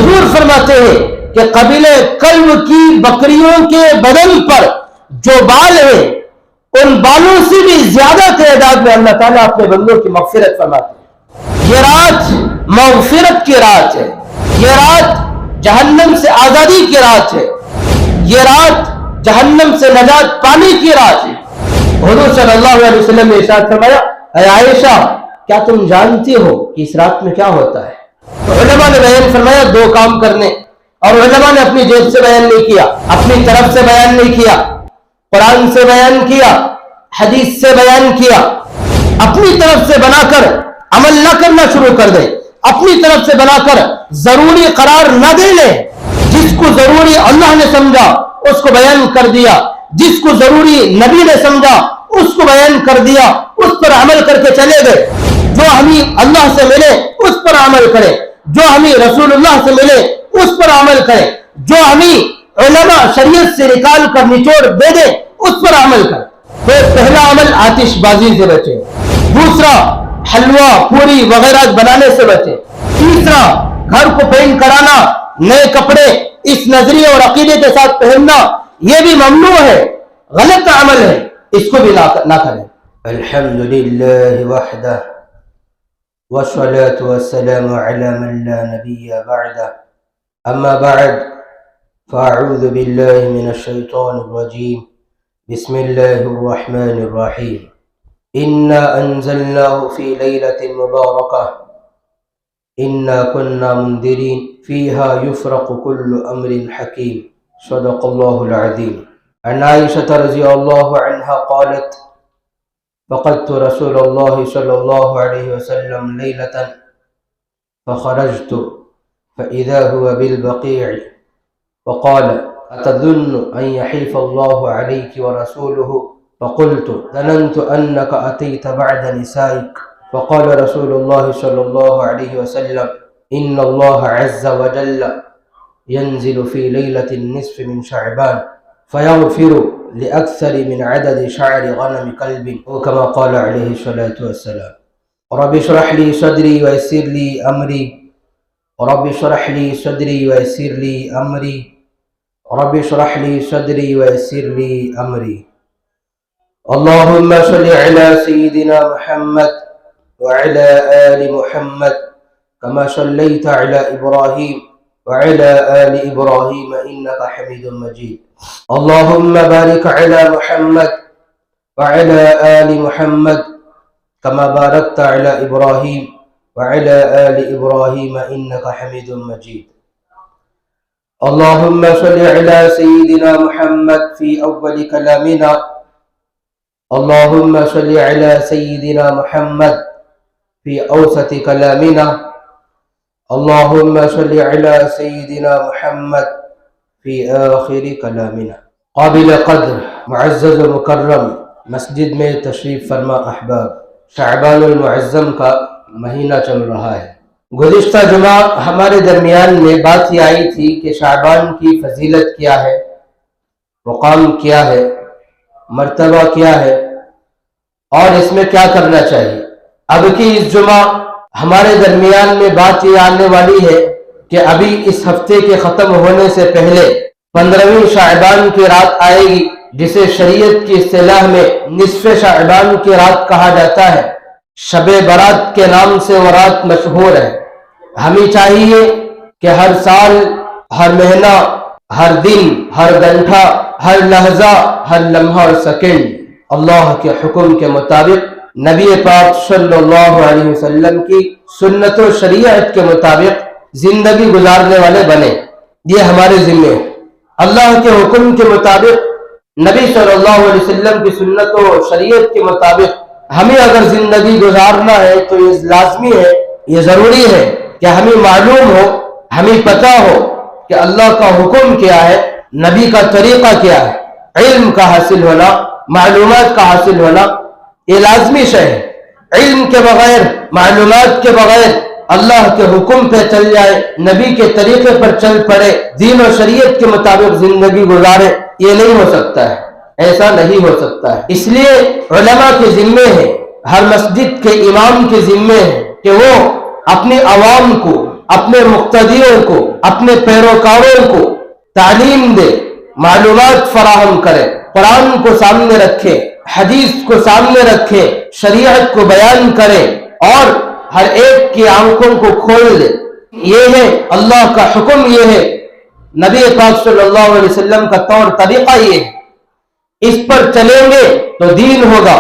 حضور فرماتے ہیں کہ قبیلہ کلب کی بکریوں کے بدن پر جو بال ہیں ان بالوں سے بھی زیادہ تعداد میں اللہ تعالیٰ اپنے بندوں کی مغفرت فرماتے ہیں۔ یہ رات مغفرت کی رات ہے، یہ رات جہنم سے آزادی کی رات ہے، یہ رات جہنم سے نجات پانے کی رات ہے۔ حضور صلی اللہ علیہ وسلم نے ارشاد فرمایا، اے عائشہ کیا تم جانتی ہو کہ اس رات میں کیا ہوتا ہے؟ تو علماء نے بیان فرمایا 2 کام کرنے، اور علماء نے اپنی جیب سے بیان نہیں کیا، اپنی طرف سے بیان نہیں کیا، قرآن سے بیان کیا، حدیث سے بیان کیا۔ اپنی طرف سے بنا کر عمل نہ کرنا شروع کر دیں، اپنی طرف سے بنا کر ضروری قرار نہ دے لیں۔ جس کو ضروری اللہ نے سمجھا اس کو بیان کر دیا، جس کو ضروری نبی نے سمجھا اس کو بیان کر دیا، اس پر عمل کر کے چلے گئے۔ جو ہمیں اللہ سے ملے اس پر عمل کریں، جو ہمیں رسول اللہ سے ملے اس پر عمل کریں، جو ہمیں علماء شریعت سے نکال کر نچوڑ دے دیں اس پر عمل کریں۔ تو پہلا عمل آتش بازی سے بچے، دوسرا حلوہ پوری وغیرہ بنانے سے بچے، تیسرا گھر کو پینٹ کرانا، نئے کپڑے اس نظریے اور عقیدے کے ساتھ پہننا یہ بھی ممنوع ہے، غلط عمل ہے، اس کو بھی نہ کریں۔ الحمدللہ وحدہ والصلاة والسلام على من لا نبي بعده أما بعد فأعوذ بالله من الشيطان الرجيم بسم الله الرحمن الرحيم إنا أنزلناه في ليلة مباركة إنا كنا منذرين فيها يفرق كل أمر حكيم صدق الله العظيم عن عائشة رضي الله عنها قالت فقدت رسول الله صلى الله عليه وسلم ليلة فخرجت فإذا هو بالبقيع فقال أتظن أن يحيف الله عليك ورسوله فقلت ظننت أنك أتيت بعد نسائك فقال رسول الله صلى الله عليه وسلم إن الله عز وجل ينزل في ليلة النصف من شعبان فيغفر لأكثر من عدد شعر غنم كلب وكما قال عليه الصلاة والسلام رب اشرح لي صدري ويسر لي أمري رب اشرح لي صدري ويسر لي أمري رب اشرح لي صدري ويسر لي أمري اللهم صل على سيدنا محمد وعلى آل محمد كما صليت على إبراهيم وعلى آل إبراهيم إنك حميد مجيد اللهم بارك على محمد وعلى آل محمد كما باركت على إبراهيم وعلى آل إبراهيم إنك حميد مجيد اللهم صل على سيدنا محمد في أول كلامنا اللهم صل على سيدنا محمد في أوسط كلامنا اللهم صل على سيدنا محمد في آخر كلامنا قابل قدر معزز و مکرم مسجد میں تشریف فرما احباب، شعبان المعظم کا مہینہ چل رہا ہے۔ گزشتہ جمعہ ہمارے درمیان میں بات یہ آئی تھی کہ شعبان کی فضیلت کیا ہے، مقام کیا ہے، مرتبہ کیا ہے اور اس میں کیا کرنا چاہیے۔ اب کی اس جمعہ ہمارے درمیان میں بات یہ آنے والی ہے کہ ابھی اس ہفتے کے ختم ہونے سے پہلے 15ویں شعبان کی رات آئے گی، جسے شریعت کی اصطلاح میں نصف شعبان کی رات کہا جاتا ہے۔ شب برات کے نام سے وہ رات مشہور ہے۔ ہمیں چاہیے کہ ہر سال، ہر مہینہ، ہر دن، ہر گھنٹہ، ہر لحظہ، ہر لمحہ اور سیکنڈ اللہ کے حکم کے مطابق نبی پاک صلی اللہ علیہ وسلم کی سنت و شریعت کے مطابق زندگی گزارنے والے بنے۔ یہ ہمارے ذمہ ہے۔ اللہ کے حکم کے مطابق، نبی صلی اللہ علیہ وسلم کی سنت و شریعت کے مطابق ہمیں اگر زندگی گزارنا ہے تو یہ لازمی ہے، یہ ضروری ہے کہ ہمیں معلوم ہو، ہمیں پتہ ہو کہ اللہ کا حکم کیا ہے، نبی کا طریقہ کیا ہے۔ علم کا حاصل ہونا، معلومات کا حاصل ہونا یہ لازمی شے ہے۔ علم کے بغیر، معلومات کے بغیر اللہ کے حکم پہ چل جائے، نبی کے طریقے پر چل پڑے، دین و شریعت کے مطابق زندگی گزارے، یہ نہیں ہو سکتا ہے، ایسا نہیں ہو سکتا ہے۔ اس لیے علماء کے ذمے ہے، ہر مسجد کے امام کے ذمے ہے کہ وہ اپنے عوام کو، اپنے مقتدیوں کو، اپنے پیروکاروں کو تعلیم دے، معلومات فراہم کرے، قرآن کو سامنے رکھے، حدیث کو سامنے رکھے، شریعت کو بیان کرے اور ہر ایک کی آنکھوں کو کھول دے۔ یہ ہے اللہ کا حکم، یہ ہے نبی پاک صلی اللہ علیہ وسلم کا طور طریقہ، یہ ہے۔ اس پر چلیں گے تو دین ہوگا،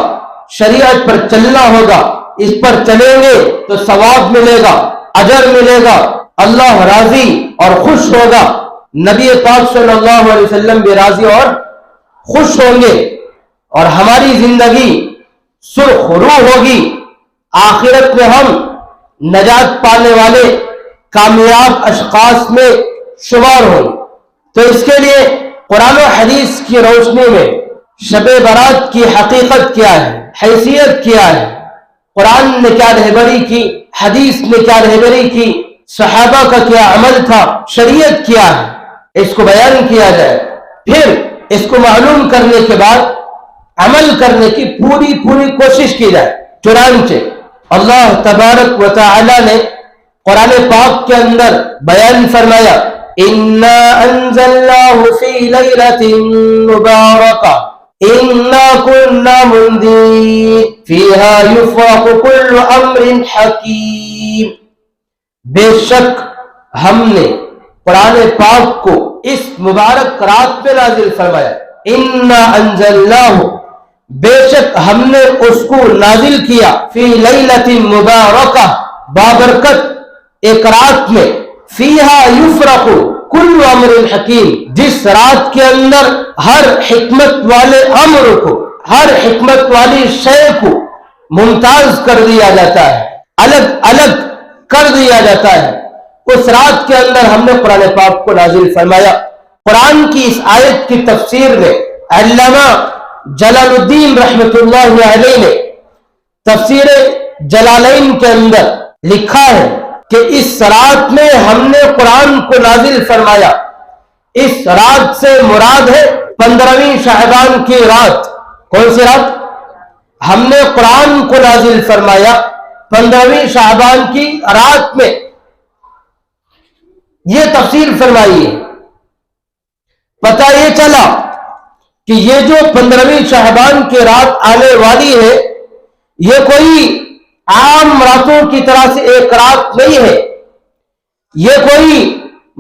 شریعت پر چلنا ہوگا، اس پر چلیں گے تو ثواب ملے گا، اجر ملے گا، اللہ راضی اور خوش ہوگا، نبی پاک صلی اللہ علیہ وسلم بھی راضی اور خوش ہوں گے، اور ہماری زندگی سرخ رو ہوگی، آخرت میں ہم نجات پانے والے کامیاب اشخاص میں شمار ہوں۔ تو اس کے لیے قرآن و حدیث کی روشنی میں شب برات کی حقیقت کیا ہے، حیثیت کیا ہے، قرآن نے کیا رہبری کی، حدیث نے کیا رہبری کی، صحابہ کا کیا عمل تھا، شریعت کیا ہے، اس کو بیان کیا جائے، پھر اس کو معلوم کرنے کے بعد عمل کرنے کی پوری کوشش کی جائے۔ چنانچہ اللہ تبارک و تعالی نے قرآن پاک کے اندر بیان فرمایا، اِنَّا أَنزَلْنَاهُ فِي لَيْلَةٍ مُبَارَكَةٍ إِنَّا كُنَّا مُنذِرِينَ فِيهَا يُفْرَقُ كُلُّ أَمْرٍ حَكِيمٍ۔ بے شک ہم نے قرآن پاک کو اس مبارک رات پہ نازل فرمایا، اِنَّا أَنزَلْنَاهُ، بے شک ہم نے اس کو نازل کیا، فی لیلۃ مبارکہ، بابرکت ایک رات میں، فیہا یفرق کل امر حکیم، جس رات کے اندر ہر حکمت والے امر کو، ہر حکمت والی شے کو ممتاز کر دیا جاتا ہے، الگ الگ کر دیا جاتا ہے۔ اس رات کے اندر ہم نے قرآن پاک کو نازل فرمایا۔ قرآن کی اس آیت کی تفسیر میں علامہ جلال الدین رحمت اللہ علیہ نے تفسیر جلالین کے اندر لکھا ہے کہ اس رات میں ہم نے قرآن کو نازل فرمایا، اس رات سے مراد ہے 15ویں شعبان کی رات۔ کون سی رات؟ ہم نے قرآن کو نازل فرمایا 15ویں شعبان کی رات میں، یہ تفسیر فرمائی ہے۔ پتہ یہ چلا کہ یہ جو 15ویں شعبان کی رات آنے والی ہے، یہ کوئی عام راتوں کی طرح سے ایک رات نہیں ہے، یہ کوئی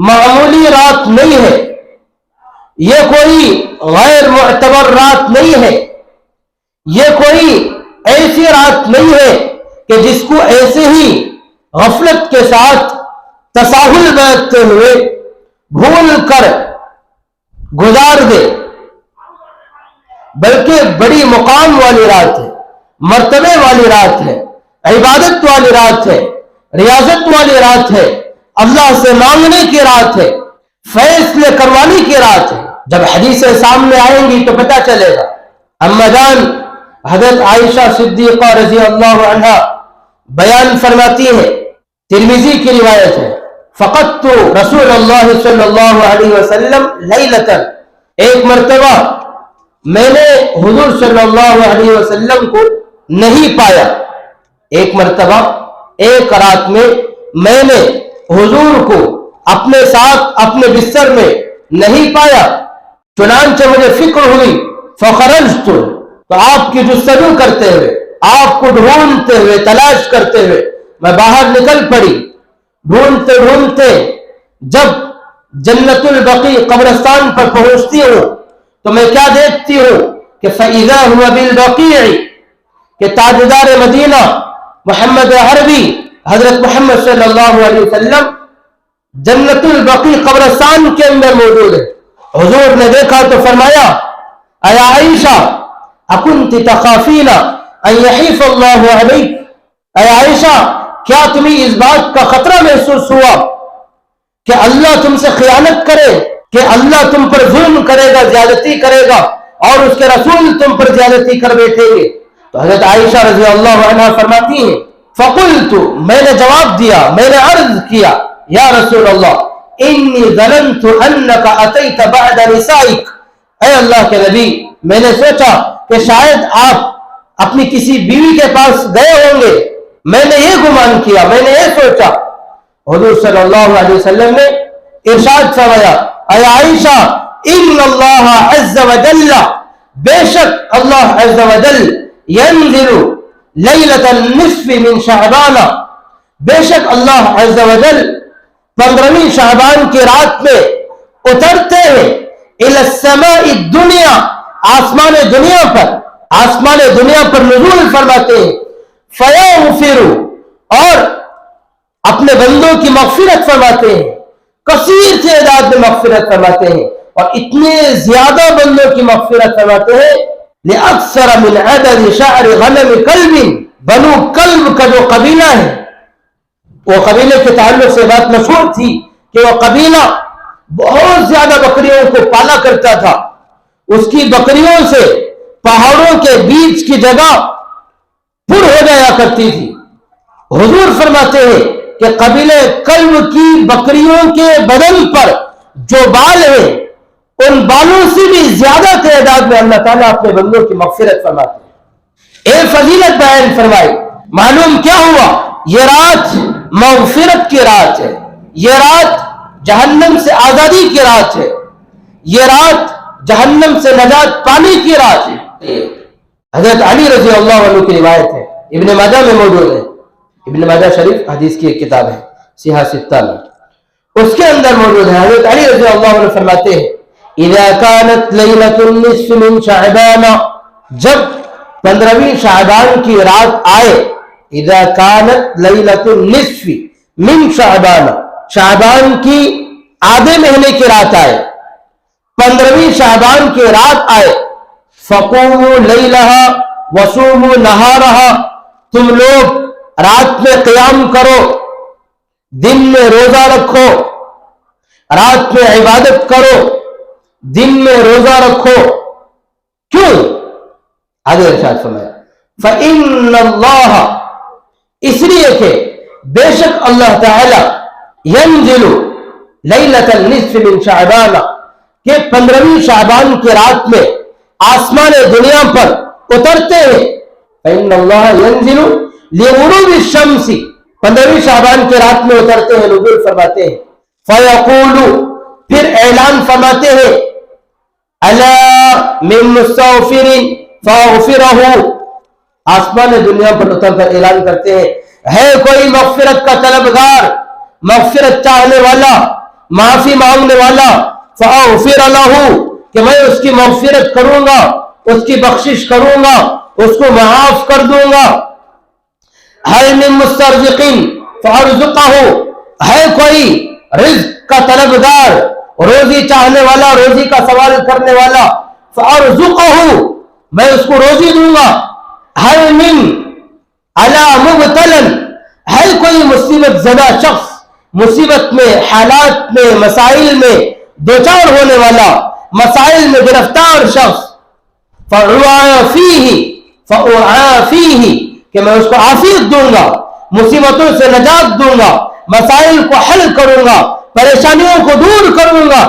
معمولی رات نہیں ہے، یہ کوئی غیر معتبر رات نہیں ہے، یہ کوئی ایسی رات نہیں ہے کہ جس کو ایسے ہی غفلت کے ساتھ تساہل برتتے ہوئے بھول کر گزار دے، بلکہ بڑی مقام والی رات ہے، مرتبے والی رات ہے، عبادت والی رات ہے، ریاضت والی رات ہے، اللہ سے مانگنے کی رات ہے، فیصلے کروانے کی رات ہے۔ جب حدیثیں سامنے آئیں گی تو پتہ چلے گا۔ اما جان حضرت عائشہ صدیقہ رضی اللہ عنہا بیان فرماتی ہے، ترمذی کی روایت ہے، فقدت رسول اللہ صلی اللہ علیہ وسلم لیلۃ، ایک مرتبہ میں نے حضور صلی اللہ علیہ وسلم کو نہیں پایا، ایک مرتبہ ایک رات میں نے حضور کو اپنے ساتھ اپنے بستر میں نہیں پایا، چنانچہ مجھے فکر ہوئی، فخرجت، تو آپ کی جستجو کرتے ہوئے، آپ کو ڈھونڈتے ہوئے، تلاش کرتے ہوئے میں باہر نکل پڑی۔ ڈھونڈتے ڈھونڈتے جب جنت البقیع قبرستان پر پہنچتی ہوں تو میں کیا دیکھتی ہوں کہ فَإِذَا هُوَ بِالْبَقِيعِ، کہ تاجدار مدینہ محمد عربی حضرت محمد صلی اللہ علیہ وسلم جنت البقیع قبرستان کے اندر موجود ہے۔ حضور نے دیکھا تو فرمایا، اے عائشہ اکنت تخافین ان یحیف اللہ علیک، اے عائشہ کیا تمہیں اس بات کا خطرہ محسوس ہوا کہ اللہ تم سے خیانت کرے، کہ اللہ تم پر ظلم کرے گا، زیادتی کرے گا، اور اس کے رسول تم پر زیادتی کر بیٹھیں گے؟ تو حضرت عائشہ رضی اللہ عنہ فرماتی ہیں، فقلت، میں نے جواب دیا، میں نے عرض کیا، یا رسول اللہ انی ظننت انک اتیت بعد نسائک، اے اللہ کے نبی میں نے سوچا کہ شاید آپ اپنی کسی بیوی کے پاس گئے ہوں گے، میں نے یہ گمان کیا، میں نے یہ سوچا۔ حضور صلی اللہ علیہ وسلم نے ارشاد فرمایا اے عائشہ ان اللہ عز وجل بے شک اللہ عز وجل ينزل لیلۃ النصف من شعبان بے شک اللہ عز وجل 15ویں شعبان کی رات میں اترتے ہیں الی السماء الدنیا آسمان دنیا پر نزول فرماتے ہیں فیغفر اور اپنے بندوں کی مغفرت فرماتے ہیں کثیر تعداد میں مغفرت فرماتے ہیں اور اتنے زیادہ بندوں کی مغفرت فرماتے ہیں لأکثر من عدد شعر غنم کلب بنو کلب کا جو قبیلہ ہے وہ قبیلے کے تعلق سے بات مشہور تھی کہ وہ قبیلہ بہت زیادہ بکریوں کو پالا کرتا تھا اس کی بکریوں سے پہاڑوں کے بیچ کی جگہ پر ہو جایا کرتی تھی حضور فرماتے ہیں کہ قبیلے کلب کی بکریوں کے بدن پر جو بال ہیں ان بالوں سے بھی زیادہ تعداد میں اللہ تعالیٰ اپنے بندوں کی مغفرت فرماتے ہیں ایک فضیلت بیان فرمائی معلوم کیا ہوا یہ رات مغفرت کی رات ہے یہ رات جہنم سے آزادی کی رات ہے یہ رات جہنم سے نجات پانے کی رات ہے حضرت علی رضی اللہ عنہ کی روایت ہے ابن ماجہ میں موجود ہے ابن ماجہ شریف حدیث کی ایک کتاب ہے صحیح ستہ میں اس کے اندر موجود ہے حضرت علی رضی اللہ عنہ فرماتے ہیں اذا كانت ليلة النصف من شعبان جب 15ویں شعبان کی رات آئے اذا كانت ليلة النصف من شعبان شعبان کی آدھے مہینے کی رات آئے 15ویں شعبان کی رات آئے فقوموا لیلها وصوموا نہارها تم لوگ رات میں قیام کرو دن میں روزہ رکھو رات میں عبادت کرو دن میں روزہ رکھو کیوں آگے ارشاد فرمایا فإن اللہ اس لیے کہ بے شک اللہ تعالی ينزل لیلۃ النصف من شعبان کہ 15ویں شعبان کی رات میں آسمان دنیا پر اترتے ہیں فإن اللہ ينزل لغروب الشمس 15ویں شعبان کی رات میں اترتے ہیں نزول فرماتے ہیں فیقول پھر اعلان فرماتے ہیں الا من مستغفر فاغفرہ آسمان دنیا پر اتر کر اعلان کرتے ہیں ہے کوئی مغفرت کا طلبگار مغفرت چاہنے والا معافی مانگنے والا فاغفر لہ کہ میں اس کی مغفرت کروں گا اس کی بخشش کروں گا اس کو معاف کر دوں گا هل من مسترزق فارزقہ ہے کوئی رزق کا طلبگار روزی چاہنے والا روزی کا سوال کرنے والا فارزقہ میں اس کو روزی دوں گا هل من علی مبتلا ہے کوئی مصیبت زدہ شخص مصیبت میں حالات میں مسائل میں دوچار ہونے والا مسائل میں گرفتار شخص فأعافیہ کہ میں اس کو عافیت دوں گا مصیبتوں سے نجات دوں گا مسائل کو حل کروں گا پریشانیوں کو دور کروں گا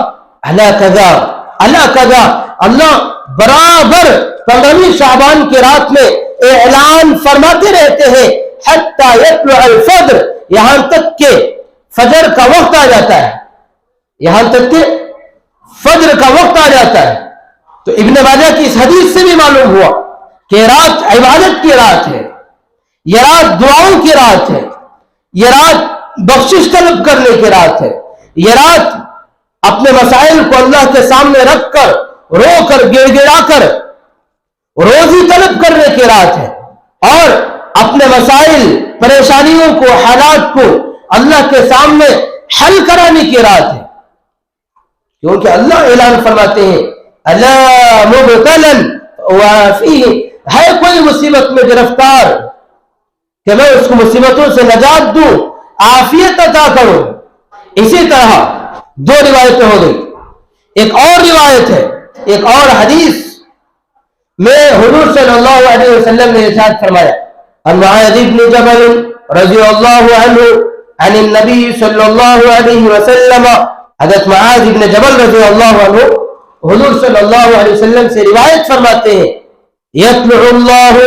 اللہ قضا اللہ برابر 15ویں شعبان کی رات میں اعلان فرماتے رہتے ہیں حتی یطلع الفجر یہاں تک کہ فجر کا وقت آ جاتا ہے یہاں تک کہ فجر کا وقت آ جاتا ہے تو ابن ماجہ کی اس حدیث سے بھی معلوم ہوا کہ رات عبادت کی رات ہے یہ رات دعاؤں کی رات ہے یہ رات بخشش طلب کرنے کی رات ہے یہ رات اپنے مسائل کو اللہ کے سامنے رکھ کر رو کر گڑ گڑا کر روزی طلب کرنے کی رات ہے اور اپنے مسائل پریشانیوں کو حالات کو اللہ کے سامنے حل کرانے کی رات ہے کیونکہ اللہ اعلان فرماتے ہیں الا مبتلا وفیہ ہے کوئی مصیبت میں گرفتار کہ میں اس کو مصیبتوں سے نجات دوں عافیت عطا کروں اسی طرح دو روایتیں ہو گئی ایک اور روایت ہے ایک اور حدیث میں حضور صلی اللہ علیہ وسلم نے ارشاد فرمایا عن معاذ بن جبل رضی اللہ عنہ عن النبی صلی اللہ علیہ وسلم حضرت معاذ بن جبل رضی اللہ عنہ حضور صلی اللہ علیہ وسلم سے روایت فرماتے ہیں یطلع اللہ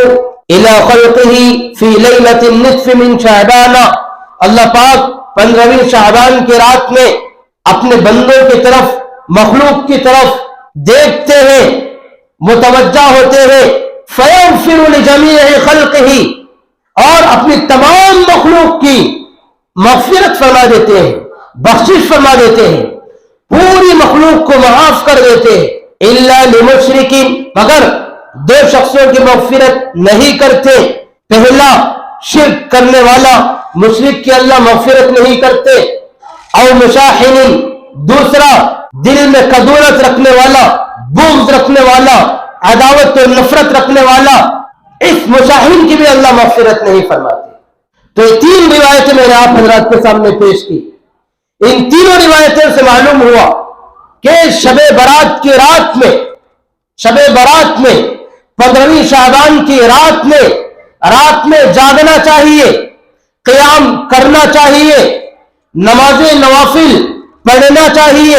الى خلقه فی لیلۃ النصف من شعبان اللہ پاک 15ویں شعبان کی رات میں اپنے بندوں کی طرف، مخلوق کی طرف دیکھتے ہیں، متوجہ ہوتے ہیں، فَيَغْفِرُ لِجَمِيعِ خَلْقِهِ، اور اپنی تمام مخلوق کی مغفرت فرما دیتے ہیں، بخشش فرما دیتے ہیں، پوری مخلوق کو معاف کر دیتے ہیں۔ إِلَّا لِمُشْرِكٍ، مگر دو شخصوں کی مغفرت نہیں کرتے۔ پہلا شرک کرنے والا، مشرک کی اللہ مغفرت نہیں کرتے۔ او مشاحن، دوسرا دل میں کدورت رکھنے والا، بغض رکھنے والا، عداوت و نفرت رکھنے والا، اس مشاحن کی بھی اللہ مغفرت نہیں فرماتے۔ تو یہ تین روایتیں میں نے آپ حضرات کے سامنے پیش کی۔ ان تینوں روایتوں سے معلوم ہوا کہ شب برات کی رات میں، شب برات میں 15ویں شعبان کی رات میں جاگنا چاہیے، قیام کرنا چاہیے، نماز نوافل پڑھنا چاہیے،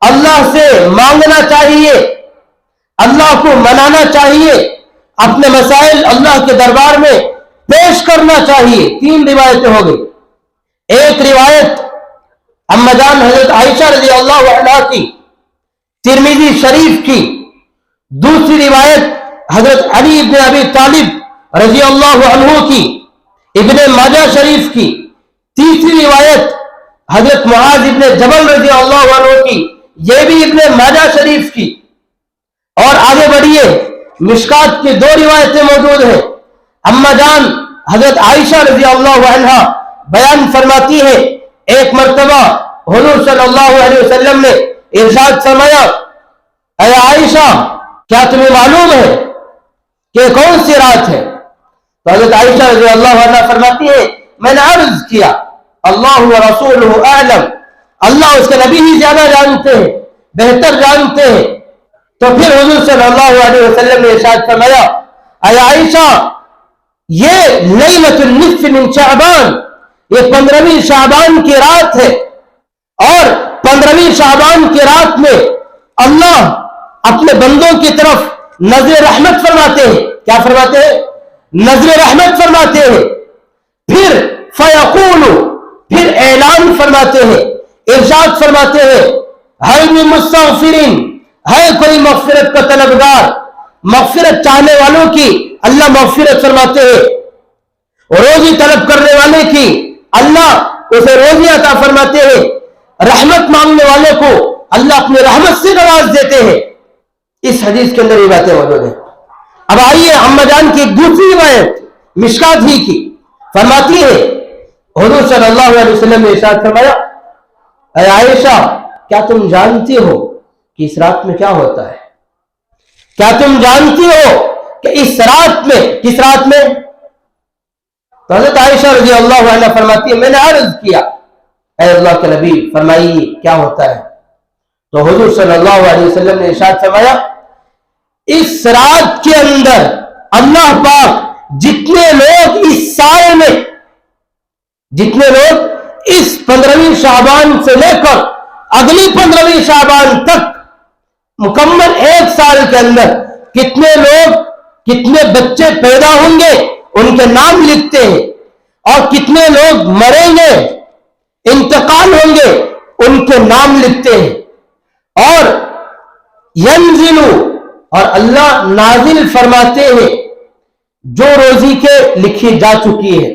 اللہ سے مانگنا چاہیے، اللہ کو منانا چاہیے، اپنے مسائل اللہ کے دربار میں پیش کرنا چاہیے۔ تین روایتیں ہو گئی۔ ایک روایت اما جان حضرت عائشہ رضی اللہ عنہا کی، ترمذی شریف کی۔ دوسری روایت حضرت علی بن ابی طالب رضی اللہ عنہ کی، ابن ماجہ شریف کی۔ تیسری روایت حضرت معاذ ابن جبل رضی اللہ عنہ کی، یہ بھی ابن ماجہ شریف کی۔ اور آگے بڑھیے، مشکات کی دو روایتیں موجود ہیں۔ اما جان حضرت عائشہ رضی اللہ عنہا بیان فرماتی ہے، ایک مرتبہ حضور صلی اللہ علیہ وسلم نے ارشاد فرمایا، اے عائشہ کیا تمہیں معلوم ہے کہ کون سی رات ہے؟ تو حضرت عائشہ رضی اللہ عنہ فرماتی ہے، میں نے عرض کیا اللہ و رسولہ اعلم، اللہ اس کے نبی ہی زیادہ جانتے ہیں، بہتر جانتے ہیں۔ تو پھر حضور صلی اللہ علیہ وسلم نے ارشاد فرمایا، اے عائشہ یہ لیلۃ النصف من شعبان، یہ 15ویں شعبان کی رات ہے، اور 15ویں شعبان کی رات میں اللہ اپنے بندوں کی طرف نظر رحمت فرماتے ہیں۔ کیا فرماتے ہیں؟ نظر رحمت فرماتے ہیں۔ پھر فیقول، پھر اعلان فرماتے ہیں، ارشاد فرماتے ہیں، ہل من مستغفرین، ہے کوئی مغفرت کا طلبگار؟ مغفرت چاہنے والوں کی اللہ مغفرت فرماتے ہیں، روزی طلب کرنے والے کی اللہ اسے روزی عطا فرماتے ہیں، رحمت مانگنے والے کو اللہ اپنی رحمت سے نواز دیتے ہیں۔ اس حدیث کے اندر یہ باتیں موجود ہیں۔ اب آئیے اما جان کی دوسری روایت مشکات ہی کی، فرماتی ہے حضور صلی اللہ علیہ وسلم نے ارشاد فرمایا، اے عائشہ کیا تم جانتی ہو کہ اس رات میں کیا ہوتا ہے؟ کیا تم جانتی ہو کہ اس رات میں، کس رات میں؟ تو حضرت عائشہ رضی اللہ عنہ فرماتی ہے، میں نے عرض کیا اے اللہ کے نبی فرمائیے کیا ہوتا ہے؟ تو حضور صلی اللہ علیہ وسلم نے ارشاد فرمایا، اس رات کے اندر اللہ پاک جتنے لوگ اس سال میں، جتنے لوگ اس 15ویں شعبان سے لے کر اگلی 15ویں شعبان تک مکمل ایک سال کے اندر کتنے لوگ، کتنے بچے پیدا ہوں گے ان کے نام لکھتے ہیں، اور کتنے لوگ مریں گے، انتقال ہوں گے، ان کے نام لکھتے ہیں۔ اور ینزل، اور اللہ نازل فرماتے ہیں جو روزی کے لکھی جا چکی ہے،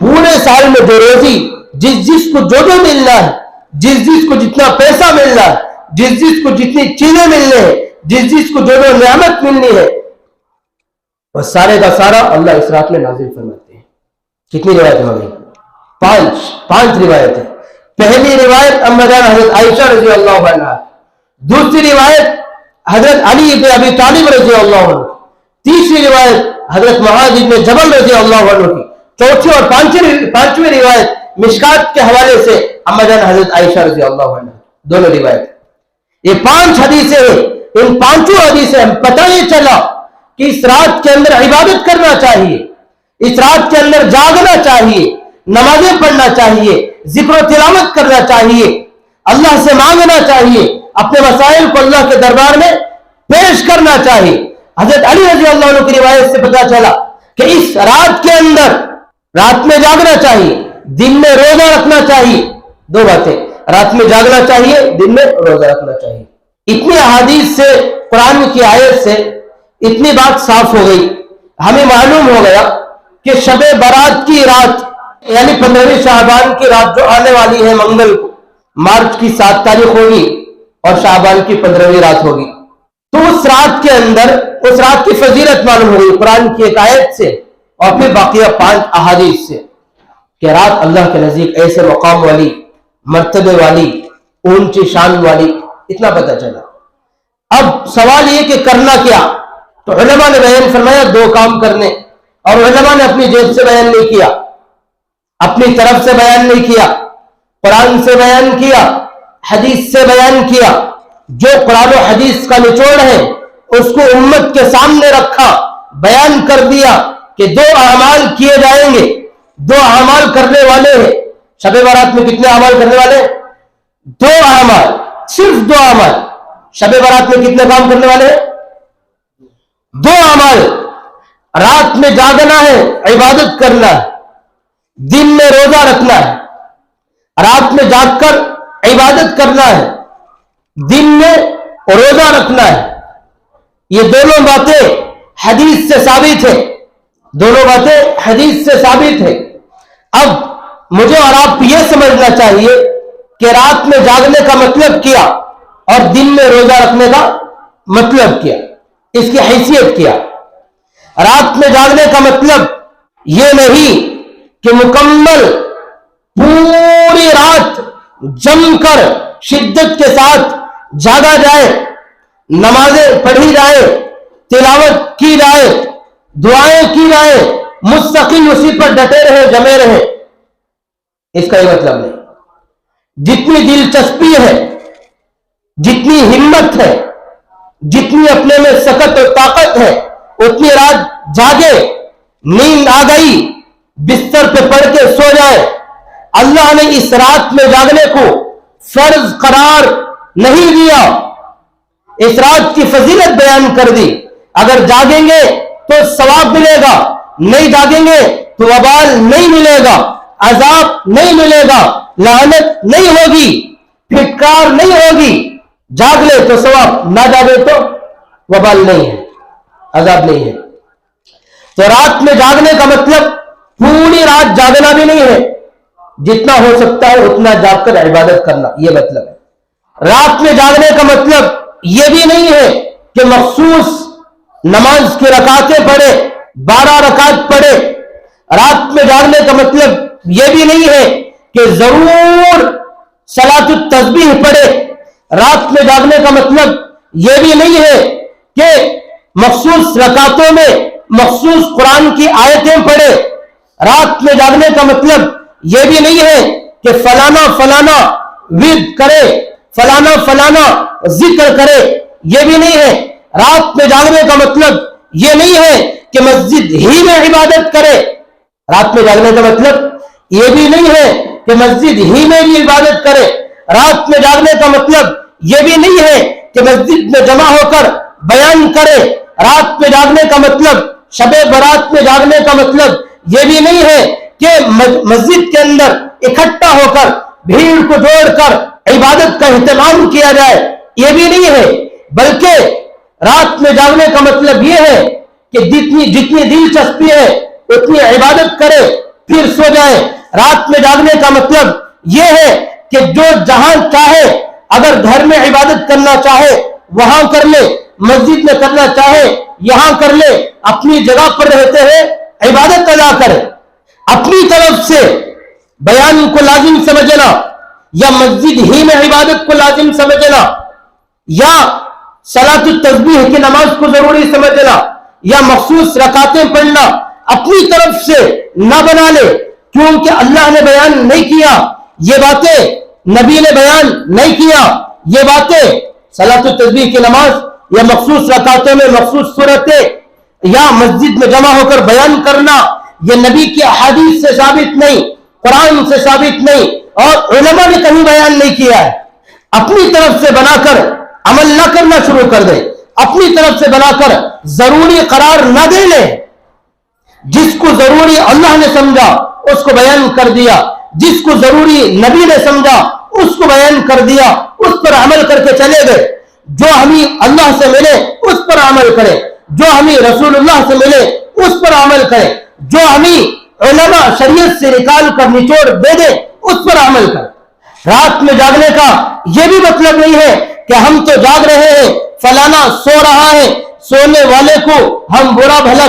پورے سال میں جو روزی جس جس کو جو ملنا ہے، جس جس کو جتنا پیسہ ملنا ہے، جس جس کو جتنی چیزیں ملنے ہیں، جس جس کو جو نعمت ملنی ہے، وہ سارے کا سارا اللہ اس رات میں نازل فرماتے ہیں۔ کتنی روایتیں ہو گئی؟ پانچ روایتیں۔ پہلی روایت اما جان حضرت عائشہ رضی اللہ عنہ، دوسری روایت حضرت علی بن ابی طالب رضی اللہ عنہ، تیسری روایت حضرت معاذ بن جبل رضی اللہ عنہ کی، چوتھی اور پانچویں روایت مشکات کے حوالے سے اما جان حضرت عائشہ رضی اللہ عنہ، دونوں روایت۔ یہ 5 حدیثیں ہیں۔ ان 5 حدیثیں ہم پتہ یہ چلا کہ اس رات کے اندر عبادت کرنا چاہیے، اس رات کے اندر جاگنا چاہیے، نمازیں پڑھنا چاہیے، ذکر و تلاوت کرنا چاہیے، اللہ سے مانگنا چاہیے، اپنے مسائل کو اللہ کے دربار میں پیش کرنا چاہیے۔ حضرت علی رضی اللہ عنہ کی روایت سے پتہ چلا کہ اس رات کے اندر رات میں جاگنا چاہیے، دن میں روزہ رکھنا چاہیے. دو باتیں، رات میں جاگنا چاہیے، دن میں روزہ رکھنا چاہیے. اتنی احادیث سے، قرآن کی آیت سے اتنی بات صاف ہو گئی. ہمیں معلوم ہو گیا کہ شب برات کی رات یعنی 15ویں شعبان کی رات جو آنے والی ہے منگل کو، مارچ کی 7 تاریخ ہوگی اور شعبان کی 15ویں رات ہوگی. تو اس رات کے اندر اس رات کی فضیلت معلوم ہوگی قرآن کی ایک آیت سے اور پھر باقیہ 5 احادیث سے کہ رات اللہ کے نزدیک ایسے مقام والی، مرتبے والی، اونچی شان والی، اتنا پتہ چلا. اب سوال یہ کہ کرنا کیا؟ تو علماء نے بیان فرمایا 2 کام کرنے، اور علماء نے اپنی جیب سے بیان نہیں کیا، اپنی طرف سے بیان نہیں کیا، قرآن سے بیان کیا، حدیث سے بیان کیا. جو قرآن و حدیث کا نچوڑ ہے اس کو امت کے سامنے رکھا، بیان کر دیا کہ 2 اعمال کیے جائیں گے. 2 اعمال کرنے والے ہیں. شب برات میں کتنے اعمال کرنے والے؟ 2 اعمال، صرف 2 اعمال. شب برات میں کتنے کام کرنے والے ہیں؟ 2 اعمال. رات میں جاگنا ہے، عبادت کرنا ہے، دن میں روزہ رکھنا ہے. رات میں جاگ کر عبادت کرنا ہے، دن میں روزہ رکھنا ہے. یہ دونوں باتیں حدیث سے ثابت ہے. دونوں باتیں حدیث سے ثابت ہے. اب مجھے اور آپ کو یہ سمجھنا چاہیے کہ رات میں جاگنے کا مطلب کیا اور دن میں روزہ رکھنے کا مطلب کیا، اس کی حیثیت کیا. رات میں جاگنے کا مطلب یہ نہیں کہ مکمل پوری رات جم کر شدت کے ساتھ جاگا جائے، نمازیں پڑھی جائے، تلاوت کی جائے، دعائیں کی جائے، مستقل اسی پر ڈٹے رہے، جمے رہے. اس کا یہ مطلب نہیں. جتنی دلچسپی ہے، جتنی ہمت ہے، جتنی اپنے میں سکت اور طاقت ہے، اتنی رات جاگے. نیند آ گئی بستر پہ پڑھ کے سو جائے. اللہ نے اس رات میں جاگنے کو فرض قرار نہیں دیا، اس رات کی فضیلت بیان کر دی. اگر جاگیں گے تو ثواب ملے گا، نہیں جاگیں گے تو وبال نہیں ملے گا، عذاب نہیں ملے گا، لعنت نہیں ہوگی، پھٹکار نہیں ہوگی. جاگ لے تو ثواب، نہ جاگے تو وبال نہیں ہے، عذاب نہیں ہے. تو رات میں جاگنے کا مطلب پوری رات جاگنا بھی نہیں ہے، جتنا ہو سکتا ہے اتنا جاگ کر عبادت کرنا، یہ مطلب ہے. رات میں جاگنے کا مطلب یہ بھی نہیں ہے کہ مخصوص نماز کی رکعتیں پڑھے، 12 رکعت پڑھے. رات میں جاگنے کا مطلب یہ بھی نہیں ہے کہ ضرور صلاۃ التسبیح پڑھے. رات میں جاگنے کا مطلب یہ بھی نہیں ہے کہ مخصوص رکعتوں میں مخصوص قرآن کی آیتیں پڑھے. رات میں جاگنے کا مطلب یہ بھی نہیں ہے کہ فلانا فلانا ورد کرے، فلانا فلانا ذکر کرے، یہ بھی نہیں ہے. رات میں جاگنے کا مطلب یہ نہیں ہے کہ مسجد ہی میں عبادت کرے. رات میں جاگنے کا مطلب یہ بھی نہیں ہے کہ مسجد ہی میں بھی عبادت کرے. رات میں جاگنے کا مطلب یہ بھی نہیں ہے کہ مسجد میں جمع ہو کر بیان کرے. رات میں جاگنے کا مطلب، شب برات میں جاگنے کا مطلب یہ بھی نہیں ہے کہ مسجد کے اندر اکٹھا ہو کر بھیڑ کو جوڑ کر عبادت کا اہتمام کیا جائے، یہ بھی نہیں ہے. بلکہ رات میں جاگنے کا مطلب یہ ہے کہ جتنی دلچسپی ہے اتنی عبادت کرے پھر سو جائے. رات میں جاگنے کا مطلب یہ ہے کہ جو جہاں چاہے، اگر گھر میں عبادت کرنا چاہے وہاں کر لے، مسجد میں کرنا چاہے یہاں کر لے، اپنی جگہ پر رہتے ہوئے عبادت ادا کرے. اپنی طرف سے بیان کو لازم سمجھنا یا مسجد ہی میں عبادت کو لازم سمجھنا یا صلاۃ التسبیح کی نماز کو ضروری سمجھنا یا مخصوص رکعتیں پڑھنا اپنی طرف سے نہ بنا لے، کیونکہ اللہ نے بیان نہیں کیا یہ باتیں، نبی نے بیان نہیں کیا یہ باتیں. صلاۃ التسبیح کی نماز یا مخصوص رکعتوں میں مخصوص صورتیں یا مسجد میں جمع ہو کر بیان کرنا یہ نبی کی احادیث سے ثابت نہیں، قرآن سے ثابت نہیں، اور علماء نے کہیں بیان نہیں کیا ہے. اپنی طرف سے بنا کر عمل نہ کرنا شروع کر دے، اپنی طرف سے بنا کر ضروری قرار نہ دے لے. جس کو ضروری اللہ نے سمجھا اس کو بیان کر دیا، جس کو ضروری نبی نے سمجھا اس کو بیان کر دیا، اس پر عمل کر کے چلے گئے۔ جو ہمیں اللہ سے ملے اس پر عمل کریں، جو ہمیں رسول اللہ سے ملے اس پر عمل کریں، جو ہمیں علماء شریعت سے نکال کر نچوڑ دے دے اس پر عمل کریں۔ رات میں جاگنے کا یہ بھی مطلب نہیں ہے کہ ہم تو جاگ رہے ہیں، فلانا سو رہا ہے، سونے والے کو ہم برا بھلا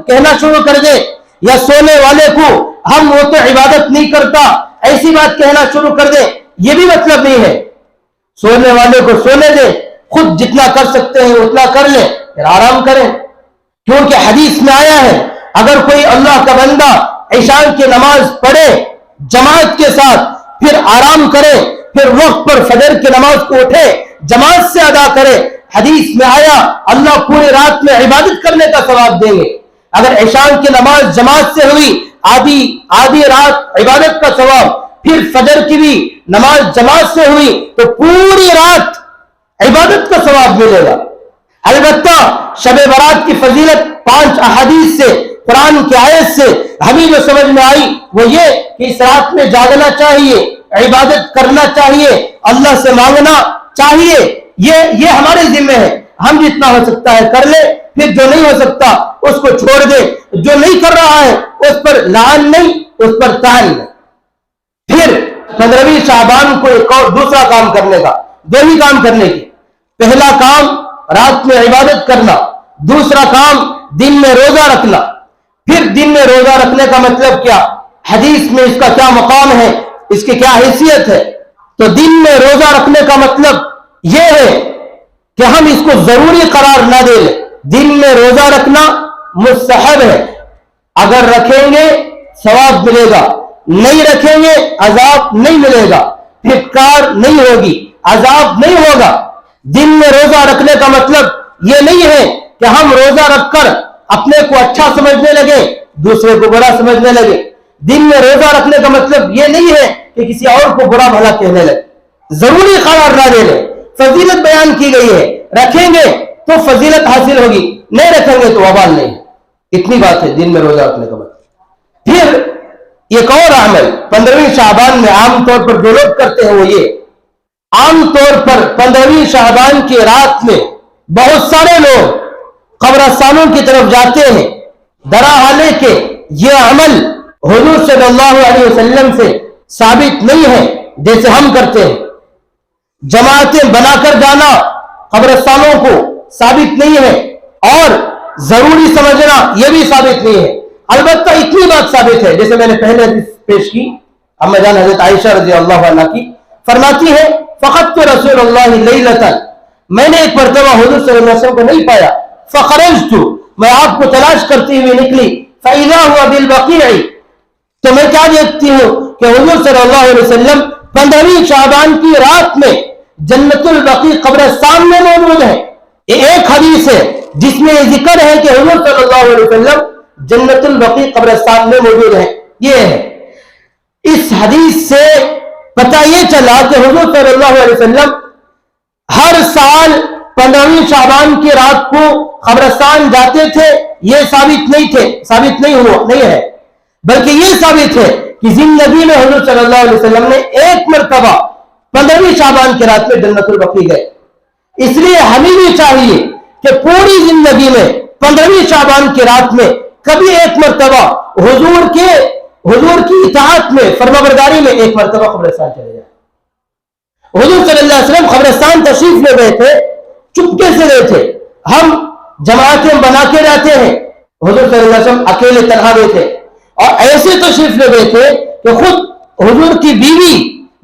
کہنا شروع کر دیں، یا سونے والے کو ہم وہ تو عبادت نہیں کرتا ایسی بات کہنا شروع کر دیں، یہ بھی مطلب نہیں ہے۔ سونے والے کو سونے دیں، خود جتنا کر سکتے ہیں اتنا کر لیں، پھر آرام کریں، کیونکہ حدیث میں آیا ہے اگر کوئی اللہ کا بندہ عشاء کی نماز پڑھے جماعت کے ساتھ، پھر آرام کرے، پھر وقت پر فجر کی نماز کو اٹھے جماعت سے ادا کرے، حدیث میں آیا اللہ پوری رات میں عبادت کرنے کا ثواب دیں گے۔ اگر عشاء کی نماز جماعت سے ہوئی آدھی رات عبادت کا ثواب، پھر فجر کی بھی نماز جماعت سے ہوئی تو پوری رات عبادت کا ثواب ملے گا۔ البتہ شب برات کی فضیلت 5 احادیث سے، قرآن کی آیت سے ہمیں جو سمجھ میں آئی وہ یہ کہ اس رات میں جاگنا چاہیے، عبادت کرنا چاہیے، اللہ سے مانگنا چاہیے، یہ ہمارے ذمہ ہے۔ ہم جتنا ہو سکتا ہے کر لے، پھر جو نہیں ہو سکتا اس کو چھوڑ دے، جو نہیں کر رہا ہے اس پر لعن نہیں، اس پر تعن نہیں۔ پھر 15ویں شعبان کو ایک اور دوسرا کام کرنے کا، 2 ہی کام کرنے کی۔ پہلا کام رات میں عبادت کرنا، دوسرا کام دن میں روزہ رکھنا۔ پھر دن میں روزہ رکھنے کا مطلب کیا، حدیث میں اس کا کیا مقام ہے، اس کی کیا حیثیت ہے؟ تو دن میں روزہ رکھنے کا مطلب یہ ہے کہ ہم اس کو ضروری قرار نہ دے لیں۔ دن میں روزہ رکھنا مستحب ہے، اگر رکھیں گے ثواب ملے گا، نہیں رکھیں گے عذاب نہیں ملے گا، پھٹکار نہیں ہوگی، عذاب نہیں ہوگا۔ دن میں روزہ رکھنے کا مطلب یہ نہیں ہے کہ ہم روزہ رکھ کر اپنے کو اچھا سمجھنے لگے، دوسرے کو برا سمجھنے لگے۔ دن میں روزہ رکھنے کا مطلب یہ نہیں ہے کہ کسی اور کو برا بھلا کہنے لگے۔ ضروری قرار نہ دے لیں، فضیلت بیان کی گئی ہے، رکھیں گے تو فضیلت حاصل ہوگی، نہیں رکھیں گے تو وبال نہیں۔ اتنی بات ہے دن میں روزہ رکھنے کا مطلب۔ پھر ایک اور عمل 15ویں شعبان میں عام طور پر جو لوگ کرتے ہیں وہ یہ، عام طور پر 15ویں شعبان کی رات میں بہت سارے لوگ قبرستانوں کی طرف جاتے ہیں، درحالے کہ یہ عمل حضور صلی اللہ علیہ وسلم سے ثابت نہیں ہے جیسے ہم کرتے ہیں۔ جماعتیں بنا کر جانا قبرستانوں کو ثابت نہیں ہے، اور ضروری سمجھنا یہ بھی ثابت نہیں ہے۔ البتہ اتنی بات ثابت ہے، جیسے میں نے پہلے حدیث پیش کی، اما جان حضرت عائشہ رضی اللہ عنہ کی، فرماتی ہے فقط رسول اللہ لیلۃ، میں نے ایک مرتبہ حضور صلی اللہ علیہ وسلم کو نہیں پایا، فخرجت، میں آپ کو تلاش کرتی ہوئی نکلی، فاذا هو بالبقیع، تو میں کیا دیکھتی ہوں کہ حضور صلی اللہ علیہ وسلم 15ویں شعبان کی رات میں جنت البقیع قبرستان میں موجود ہے۔ یہ ایک حدیث ہے جس میں یہ ذکر ہے کہ حضور صلی اللہ علیہ وسلم جنت البقیع قبرستان میں موجود ہے۔ یہ ہے، اس حدیث سے پتہ یہ چلا کہ حضور صلی اللہ علیہ وسلم ہر سال 15ویں شعبان کی رات کو قبرستان جاتے تھے، یہ ثابت نہیں ہے، بلکہ یہ ثابت ہے کہ زندگی میں حضور صلی اللہ علیہ وسلم نے ایک مرتبہ 15ویں شعبان کی رات میں جنت البقیع گئے۔ اس لیے ہمیں بھی چاہیے کہ پوری زندگی میں 15ویں شعبان کی رات میں کبھی ایک مرتبہ حضور کی اطاعت میں، فرمانبرداری میں ایک مرتبہ قبرستان چلے جائیں۔ حضور صلی اللہ علیہ وسلم قبرستان تشریف لے گئے تھے، چپکے سے گئے تھے، ہم جماعتیں بنا کے جاتے ہیں، حضور صلی اللہ علیہ وسلم اکیلے تنہا گئے تھے، اور ایسے تشریف لے گئے تھے کہ خود حضور کی بیوی،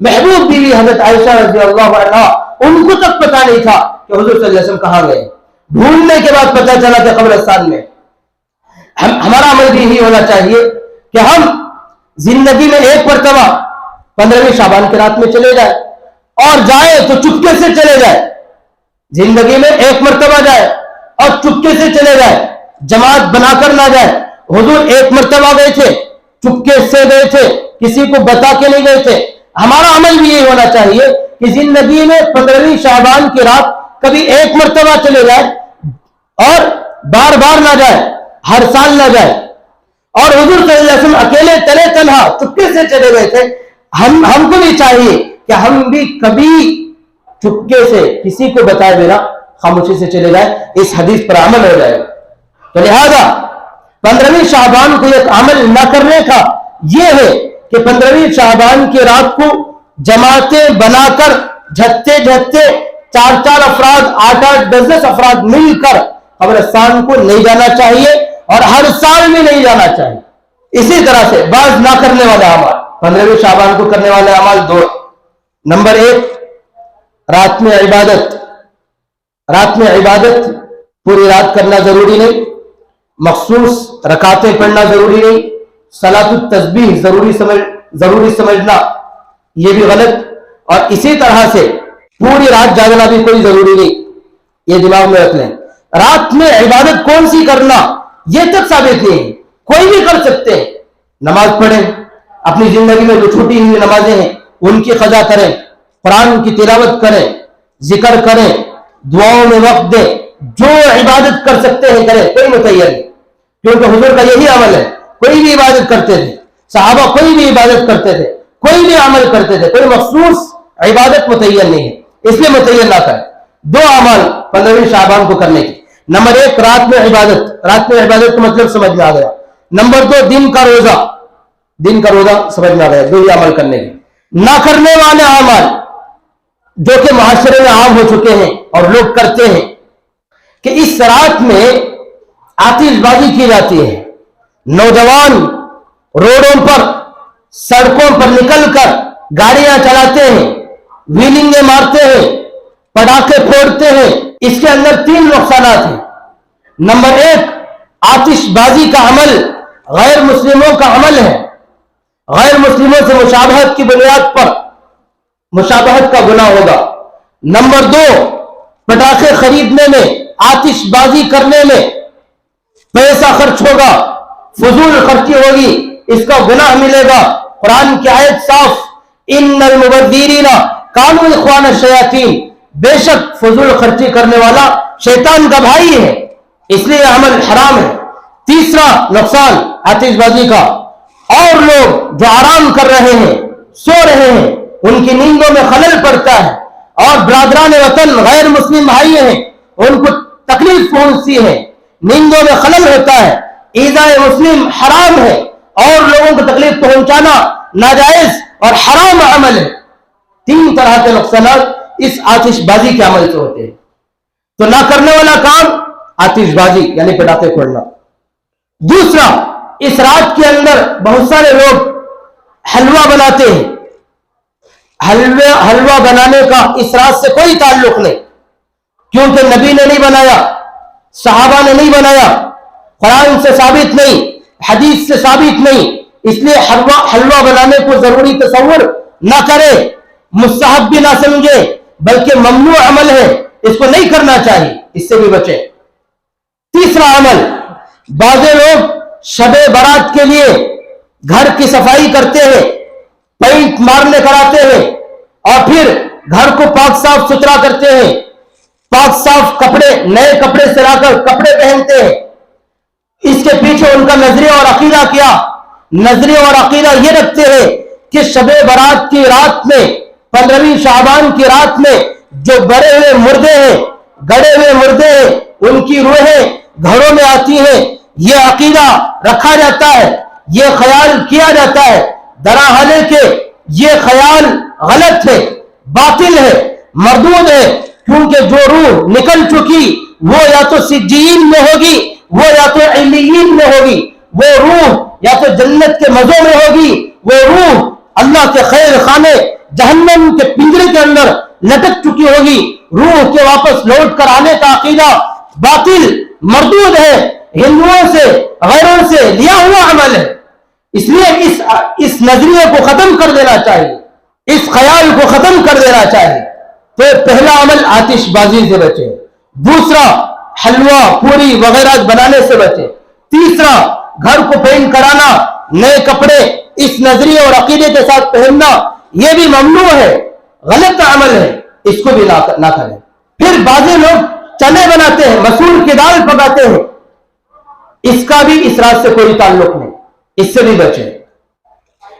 محبوب بیوی حضرت عائشہ رضی اللہ عنہا، ان کو تک پتہ نہیں تھا کہ حضور صلی اللہ علیہ وسلم کہاں گئے۔ ڈھونڈنے کے بعد پتہ چلا کہ قبرستان میں۔ ہمارا عمل بھی یہی ہونا چاہیے کہ ہم زندگی میں ایک مرتبہ 15ویں شعبان کی رات میں چلے جائے، اور جائے تو چپکے سے چلے جائے، زندگی میں ایک مرتبہ جائے اور چپکے سے چلے جائے، جماعت بنا کر نہ جائے۔ حضور ایک مرتبہ گئے تھے، چپکے سے گئے تھے، کسی کو بتا کے نہیں گئے تھے۔ ہمارا عمل بھی یہی ہونا چاہیے کہ زندگی میں 15ویں شعبان کی رات کبھی ایک مرتبہ چلے جائے، اور بار بار نہ جائے، ہر سال نہ جائے۔ اور حضور صلی اللہ علیہ وسلم اکیلے تلے تنہا چپکے سے چلے گئے تھے. ہم کو بھی چاہیے کہ ہم بھی کبھی چپکے سے کسی کو بتائے بنا خاموشی سے چلے جائے, اس حدیث پر عمل ہو جائے. تو لہذا 15ویں شعبان کو ایک عمل نہ کرنے کا یہ ہے کہ 15ویں شعبان کی رات کو جماعتیں بنا کر جھتے 4 افراد 8 10 افراد مل کر قبرستان کو نہیں جانا چاہیے, اور ہر سال بھی نہیں جانا چاہیے. اسی طرح سے بعض نہ کرنے والے اعمال, 15ویں شعبان کو کرنے والے اعمال 2. نمبر 1, رات میں عبادت پوری رات کرنا ضروری نہیں, مخصوص رکعتیں پڑھنا ضروری نہیں, صلاۃ التسبیح ضروری سمجھنا یہ بھی غلط, اور اسی طرح سے پوری رات جاگنا بھی کوئی ضروری نہیں. یہ دماغ میں رکھ لیں. رات میں عبادت کون سی کرنا یہ تک ثابت نہیں ہے, کوئی بھی کر سکتے ہیں. نماز پڑھیں, اپنی زندگی میں جو چھوٹی ہوئی نمازیں ہیں ان کی قضا کریں, قرآن کی تلاوت کریں, ذکر کریں, دعاؤں میں وقت دیں, جو عبادت کر سکتے ہیں کریں, کوئی متعین نہیں, کیونکہ حضور کا یہی عمل ہے. کوئی بھی عبادت کرتے تھے, صحابہ کوئی بھی عبادت کرتے تھے, کوئی بھی عمل کرتے تھے, کوئی مخصوص عبادت متعین نہیں ہے, اس لیے متعین نہ کریں. 2 اعمال 15ویں شعبان کو کرنے کی. نمبر 1, رات میں عبادت کا مطلب سمجھ میں آ گیا. نمبر 2, دن کا روزہ سمجھ میں آ گیا. 2 عمل کرنے کی. نہ کرنے والے اعمال جو کہ معاشرے میں عام ہو چکے ہیں اور لوگ کرتے ہیں کہ اس رات میں آتش بازی کی جاتی ہے. نوجوان روڈوں پر سڑکوں پر نکل کر گاڑیاں چلاتے ہیں, ویلنگیں مارتے ہیں, پٹاخے پھوڑتے ہیں. اس کے اندر 3 نقصانات ہیں. نمبر 1, آتش بازی کا عمل غیر مسلموں کا عمل ہے, غیر مسلموں سے مشابہت کی بنیاد پر مشابہت کا گناہ ہوگا. نمبر 2, پٹاخے خریدنے میں, آتش بازی کرنے میں پیسہ خرچ ہوگا, فضول خرچی ہوگی, اس کا گناہ ملے گا. قرآن کی آیت صاف, ان المبذرین کانوا اخوان الشیاطین, بے شک فضول خرچی کرنے والا شیطان کا بھائی ہے, اس لیے یہ عمل حرام ہے. تیسرا نقصان آتش بازی کا, اور لوگ جو آرام کر رہے ہیں, سو رہے ہیں, ان کی نیندوں میں خلل پڑتا ہے, اور برادران وطن غیر مسلم بھائی ہیں, ان کو تکلیف پہنچتی ہے, نیندوں میں خلل ہوتا ہے. ایذائے مسلم حرام ہے, اور لوگوں کو تکلیف پہنچانا ناجائز اور حرام عمل ہے. 3 طرح کے نقصانات اس آتش بازی کے عمل سے ہوتے ہیں. تو نہ کرنے والا کام آتش بازی یعنی پٹاخے پھوڑنا. دوسرا, اس رات کے اندر بہت سارے لوگ حلوہ بناتے ہیں. حلوہ بنانے کا اس رات سے کوئی تعلق نہیں, کیونکہ نبی نے نہیں بنایا, صحابہ نے نہیں بنایا, قرآن سے ثابت نہیں, حدیث سے ثابت نہیں. اس لیے حلوہ بنانے کو ضروری تصور نہ کرے, مستحب بھی نہ سمجھے, بلکہ ممنوع عمل ہے, اس کو نہیں کرنا چاہیے, اس سے بھی بچے. تیسرا عمل, بعض لوگ شب برات کے لیے گھر کی صفائی کرتے ہیں, پینٹ مارنے کراتے ہیں, اور پھر گھر کو پاک صاف ستھرا کرتے ہیں, پاک صاف کپڑے, نئے کپڑے سے لا کر کپڑے پہنتے ہیں. اس کے پیچھے ان کا نظریہ اور عقیدہ کیا؟ نظریہ اور عقیدہ یہ رکھتے ہیں کہ شب برات کی رات میں, 15ویں شعبان کی رات میں جو گڑے ہوئے مردے ہیں, ان کی روحیں گھروں میں آتی ہیں. یہ عقیدہ رکھا جاتا ہے, یہ خیال کیا جاتا ہے, دراحالے کہ یہ خیال غلط ہے, باطل ہے, مردود ہے, کیونکہ جو روح نکل چکی وہ یا تو سجین میں ہوگی, وہ یا تو علیین میں ہوگی, وہ روح یا تو جنت کے مزوں میں ہوگی, وہ روح اللہ کے خیر خانے جہنم کے پنجرے کے اندر لٹک چکی ہوگی. روح کے واپس لوٹ کر آنے کا عقیدہ باطل, مردود ہے, ہندوؤں سے غیروں سے لیا ہوا عمل ہے. اس لیے اس نظریے کو ختم کر دینا چاہیے, اس خیال کو ختم کر دینا چاہیے. تو پہلا عمل آتش بازی سے بچے, دوسرا حلوہ پوری وغیرہ بنانے سے بچے, تیسرا گھر کو پینٹ کرانا, نئے کپڑے اس نظریے اور عقیدے کے ساتھ پہننا یہ بھی ممنوع ہے, غلط عمل ہے, اس کو بھی نہ کریں. پھر بعض لوگ چنے بناتے ہیں, مسور کی دال پکاتے ہیں, اس کا بھی اس رات سے کوئی تعلق نہیں. اس سے بھی بچیں.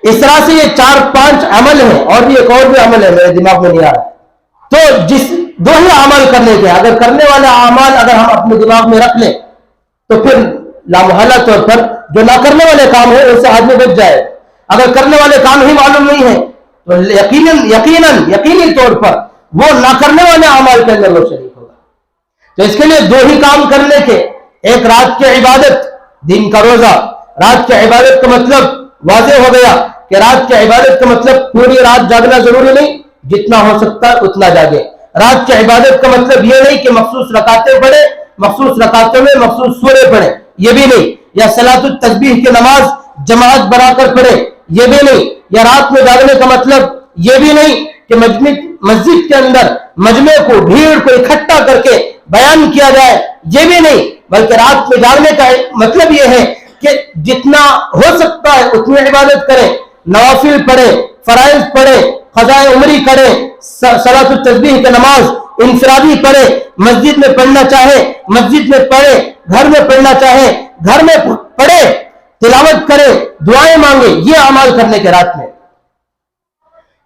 اس طرح سے یہ 4-5 عمل ہیں، اور بھی ایک اور بھی عمل ہے میرے دماغ میں نہیں آ رہا. تو دو ہی عمل کرنے کے، اگر کرنے والے اعمال اگر ہم اپنے دماغ میں رکھ لیں تو پھر لامحالہ طور پر جو نہ کرنے والے کام ہیں اس سے آدمی بچ جائے. اگر کرنے والے کام ہی معلوم نہیں ہے تو یقینی طور پر وہ نہ کرنے والے اعمال کے اندر وہ شریک ہوگا. تو اس کے لیے دو ہی کام کرنے کے، ایک رات کی عبادت، دن کا روزہ. رات کی عبادت کا مطلب واضح ہو گیا کہ رات کی عبادت کا مطلب پوری رات جاگنا ضروری نہیں، جتنا ہو سکتا ہے اتنا جاگے. رات کی عبادت کا مطلب یہ نہیں کہ مخصوص رکعتیں پڑھے، مخصوص رکعتوں میں مخصوص سورے پڑھے، یہ بھی نہیں. یا صلاۃ التسبیح کی نماز جماعت بنا کر پڑھے، یہ بھی نہیں. یا رات میں جاگنے کا مطلب یہ بھی نہیں کہ مسجد کے اندر مجمع کو، بھیڑ کو اکٹھا کر کے بیان کیا جائے، یہ بھی نہیں. بلکہ رات میں جاگنے کا مطلب یہ ہے کہ جتنا ہو سکتا ہے اتنی عبادت کرے، نوافل پڑھے، فرائض پڑھے، قضاء عمری کرے، صلاۃ التسبیح کی نماز انفرادی پڑھے، مسجد میں پڑھنا چاہے مسجد میں پڑھے، گھر میں پڑھنا چاہے گھر میں پڑھے، تلاوت کرے، دعائیں مانگے. یہ اعمال کرنے کے رات میں.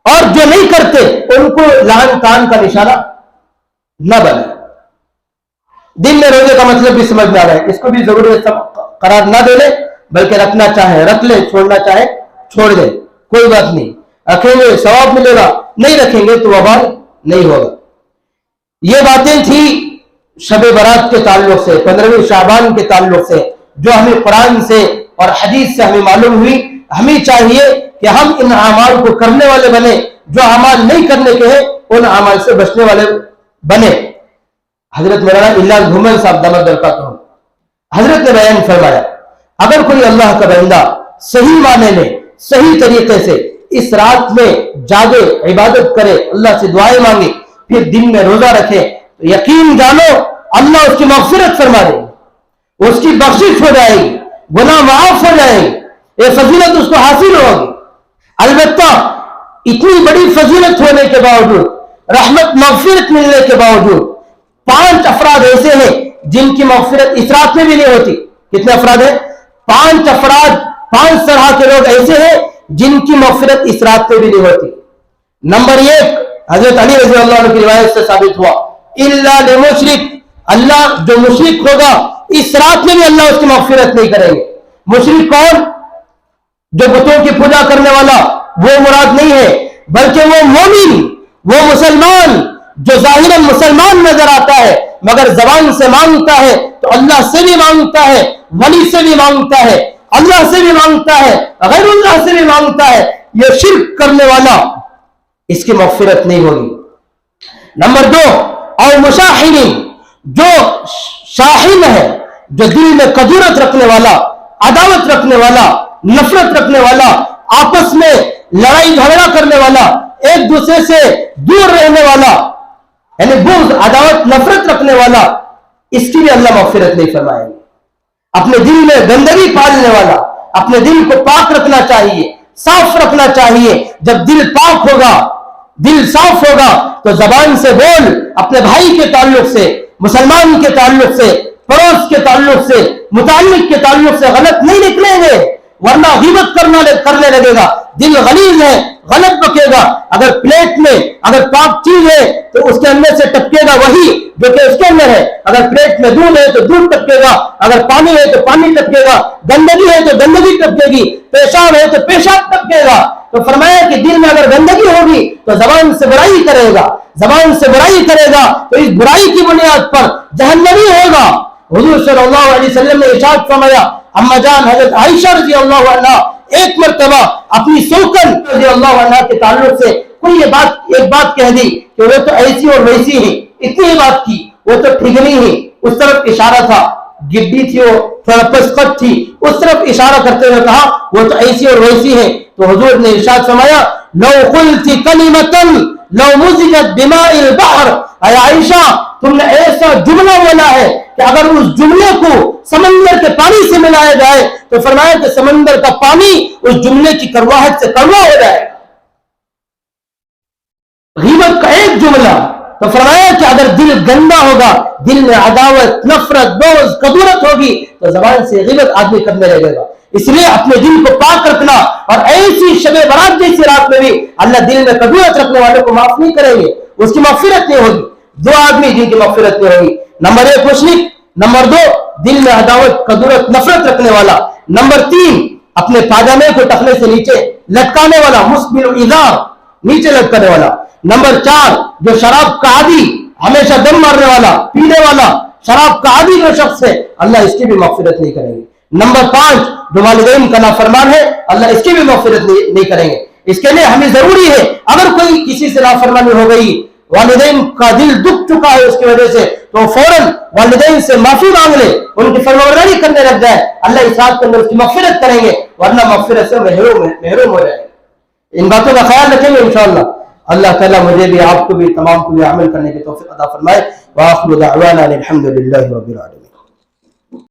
اور جو نہیں کرتے ان کو لعن کان کا نشانہ نہ بنے. دن میں روزے کا مطلب بھی سمجھ میں آ رہا ہے، اس کو بھی ضروری قرار نہ دے لے، بلکہ رکھنا چاہے رکھ لے، چھوڑنا چاہے چھوڑ دے، کوئی بات نہیں. رکھیں گے ثواب ملے گا، نہیں رکھیں گے تو وبال نہیں ہوگا. یہ باتیں تھیں شب برات کے تعلق سے، 15ویں شعبان کے تعلق سے، جو ہمیں قرآن سے اور حدیث سے ہمیں معلوم ہوئی. ہمیں چاہیے کہ ہم ان اعمال کو کرنے والے بنے، جو اعمال نہیں کرنے کے ہیں ان اعمال سے بچنے والے بنے. حضرت مولانا الیاس گھومن صاحب دامت برکاتہ حضرت نے بیان فرمایا، اگر کوئی اللہ کا بندہ صحیح معنی میں صحیح طریقے سے اس رات میں جاگے، عبادت کرے، اللہ سے دعائیں مانگے، پھر دن میں روزہ رکھے، تو یقین جانو اللہ اس کی مغفرت فرما دے گی، اس کی بخشش ہو جائے گی، گناہ معاف ہو جائے گی، یہ فضیلت اس کو حاصل ہوگی. البتہ اتنی بڑی فضیلت ہونے کے باوجود، رحمت مغفرت ملنے کے باوجود 5 افراد ایسے ہیں جن کی مغفرت اس رات میں بھی نہیں ہوتی. کتنے افراد ہیں؟ 5 افراد، 5 طرح کے لوگ ایسے ہیں جن کی مغفرت اس رات میں بھی نہیں ہوتی. نمبر 1 حضرت علی رضی اللہ عنہ کی روایت سے ثابت ہوا، الا لمشرک، اللہ جو مشرک ہوگا اس رات میں بھی اللہ اس کی مغفرت نہیں کریں گے. مشرک کون؟ جو بتوں کی پوجا کرنے والا، وہ مراد نہیں ہے، بلکہ وہ مومن، وہ مسلمان جو ظاہراً مسلمان نظر آتا ہے مگر زبان سے مانگتا ہے تو اللہ سے بھی مانگتا ہے، ولی سے بھی مانگتا ہے، اللہ سے بھی مانگتا ہے، غیر اللہ سے بھی مانگتا ہے. یہ شرک کرنے والا اس کی مغفرت نہیں ہوگی. نمبر 2 اور مشاحن، جو شاحن ہے، جو دل میں کدورت رکھنے والا، عداوت رکھنے والا، نفرت رکھنے والا، آپس میں لڑائی جھگڑا کرنے والا، ایک دوسرے سے دور رہنے والا، یعنی بغض، عداوت، نفرت رکھنے والا، اس کی بھی اللہ مغفرت نہیں فرمائے گی. اپنے دل میں گندگی پالنے والا، اپنے دل کو پاک رکھنا چاہیے، صاف رکھنا چاہیے. جب دل پاک ہوگا، دل صاف ہوگا تو زبان سے بول، اپنے بھائی کے تعلق سے، مسلمان کے تعلق سے، پڑوس کے تعلق سے، متعلق کے تعلق سے غلط نہیں نکلیں گے، ورنہ غیبت کرنے لگے گا. دل غلیظ ہے، غلط بکے گا. اگر پلیٹ میں اگر پاک چیز ہے تو اس کے اندر سے ٹپکے گا وہی جو کہ اس کے اندر ہے. اگر پلیٹ میں دودھ ہے تو دودھ ٹپکے گا، اگر پانی ہے تو پانی ٹپکے گا، گندگی ہے تو گندگی ٹپکے گی، پیشاب ہے تو پیشاب ٹپکے گا. تو فرمایا کہ دل میں اگر گندگی ہوگی تو زبان سے برائی کرے گا، زبان سے برائی کرے گا تو اس برائی کی بنیاد پر جہنمی ہوگا. حضور صلی اللہ علیہ وسلم نے ارشاد فرمایا، اما جان حضرت عائشہ رضی اللہ عنہ ایک مرتبہ اپنی سوکن رضی اللہ عنہ کے تعلق سے کوئی ایک بات کہہ دی کہ وہ تو ایسی اور ویسی ہی، اتنی ہی بات کی، وہ تو ٹھگنی ہی، اس طرف اشارہ تھا، گڈی تھی، وہ تھوڑا پسقط تھی، اس طرف اشارہ کرتے ہوئے کہا وہ تو ایسی اور ویسی ہے. تو حضور نے ارشاد فرمایا، لو قلت کلمۃ لو مزجت بماء البحر، اے عائشہ تم نے ایسا جملہ بولا ہے کہ اگر اس جملے کو سمندر کے پانی سے ملایا جائے تو فرمایا کہ سمندر کا پانی اس جملے کی کڑواہٹ سے کڑوا ہو جائے گا. غیبت کا ایک جملہ. تو فرمایا کہ اگر دل گندا ہوگا، دل میں عداوت، نفرت، بغض، کدورت ہوگی تو زبان سے غیبت آدمی کرنے لگے گا. اس لیے اپنے دل کو پاک رکھنا، اور ایسی شب برات جیسی رات میں بھی اللہ دل میں کبیرت رکھنے والے کو معاف نہیں کریں گے، اس کی مغفرت نہیں ہوگی۔ دو آدمی جن کی مغفرت نہیں ہوگی، نمبر 1 مشرک، نمبر 2 دل میں عداوت کدورت نفرت رکھنے والا، نمبر 3 اپنے پاجامے کو ٹخنے سے نیچے لٹکانے والا، مسبل الازار نیچے لٹکانے والا، نمبر 4 جو شراب کا عادی، ہمیشہ دم مارنے والا، پینے والا، شراب کا عادی جو شخص ہے، اللہ اس کی بھی مغفرت نہیں کریں گے، نمبر 5 جو والدین کا نافرمان ہے، اللہ اس کی بھی مغفرت نہیں کریں گے۔ اس کے لیے ہمیں ضروری ہے اگر کوئی کسی سے نافرمانی ہو گئی، والدین کا دل دکھ چکا ہے اس کی وجہ سے، تو فوراً والدین سے معافی مانگ لے، ان کی فرمانبرداری کرنے لگ جائے، اللہ اس رات کے اندر اس کی مغفرت کریں گے، ورنہ مغفرت سے محروم ہو جائے گے۔ ان باتوں کا خیال رکھیں گے انشاءاللہ۔ اللہ تعالیٰ مجھے بھی، آپ کو بھی، تمام کو بھی عمل کرنے کی توفیق عطا فرمائے۔ وآخر دعوانا الحمد للہ رب العالمین۔